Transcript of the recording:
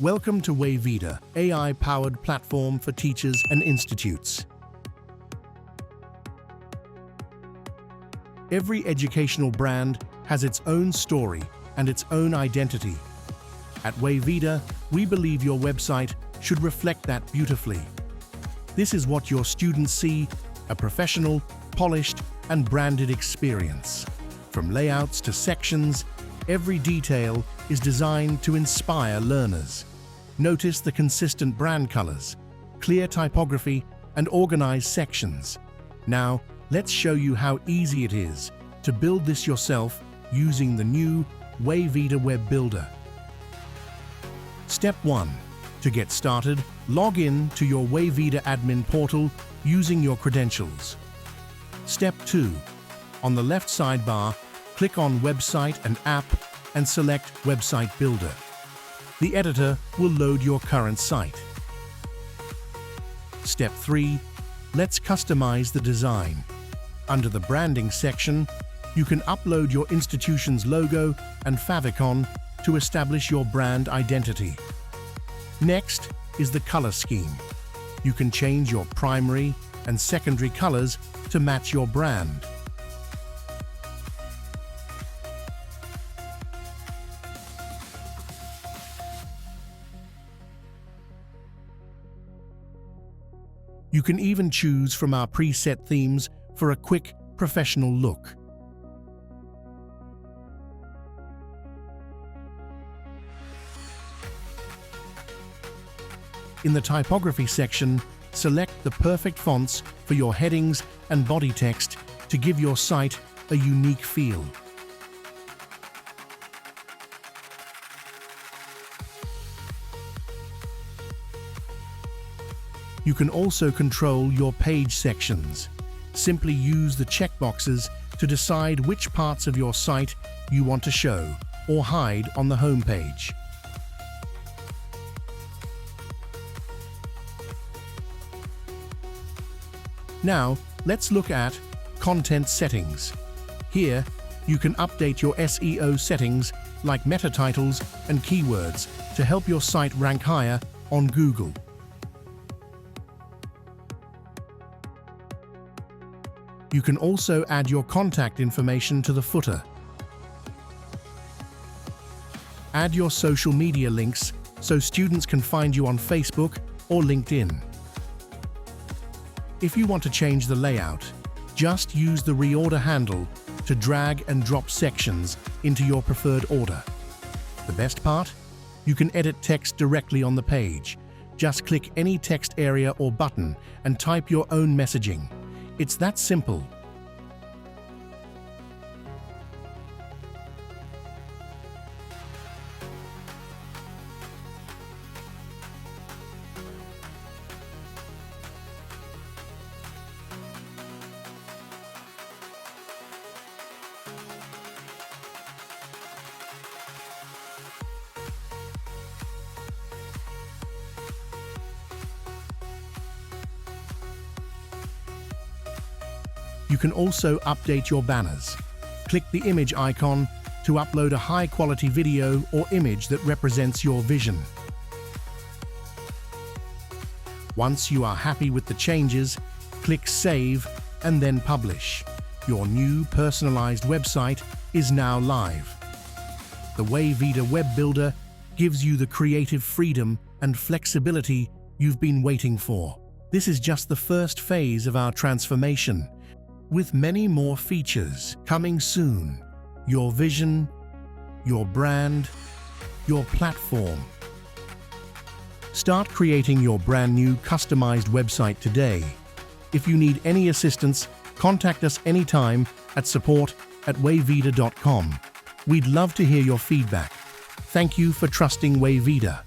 Welcome to Wayvida, AI-powered platform for teachers and institutes. Every educational brand has its own story and its own identity. At Wayvida, we believe your website should reflect that beautifully. This is what your students see, a professional, polished, and branded experience. From layouts to sections, every detail is designed to inspire learners. Notice the consistent brand colors, clear typography, and organized sections. Now, let's show you how easy it is to build this yourself using the new Wayvida Web Builder. Step 1. To get started, log in to your Wayvida admin portal using your credentials. Step 2. On the left sidebar, click on Website and App and select Website Builder. The editor will load your current site. Step 3. Let's customize the design. Under the Branding section, you can upload your institution's logo and favicon to establish your brand identity. Next is the color scheme. You can change your primary and secondary colors to match your brand. You can even choose from our preset themes for a quick, professional look. In the Typography section, select the perfect fonts for your headings and body text to give your site a unique feel. You can also control your page sections. Simply use the checkboxes to decide which parts of your site you want to show or hide on the home page. Now, let's look at Content Settings. Here, you can update your SEO settings like meta titles and keywords to help your site rank higher on Google. You can also add your contact information to the footer. Add your social media links so students can find you on Facebook or LinkedIn. If you want to change the layout, just use the reorder handle to drag and drop sections into your preferred order. The best part? You can edit text directly on the page. Just click any text area or button and type your own messaging. It's that simple. You can also update your banners. Click the image icon to upload a high-quality video or image that represents your vision. Once you are happy with the changes, click Save and then Publish. Your new personalized website is now live. The Wayvida Web Builder gives you the creative freedom and flexibility you've been waiting for. This is just the first phase of our transformation, with many more features coming soon. Your vision, your brand, your platform. Start creating your brand new customized website today. If you need any assistance, contact us anytime at support@wayvida.com. We'd love to hear your feedback. Thank you for trusting Wayvida.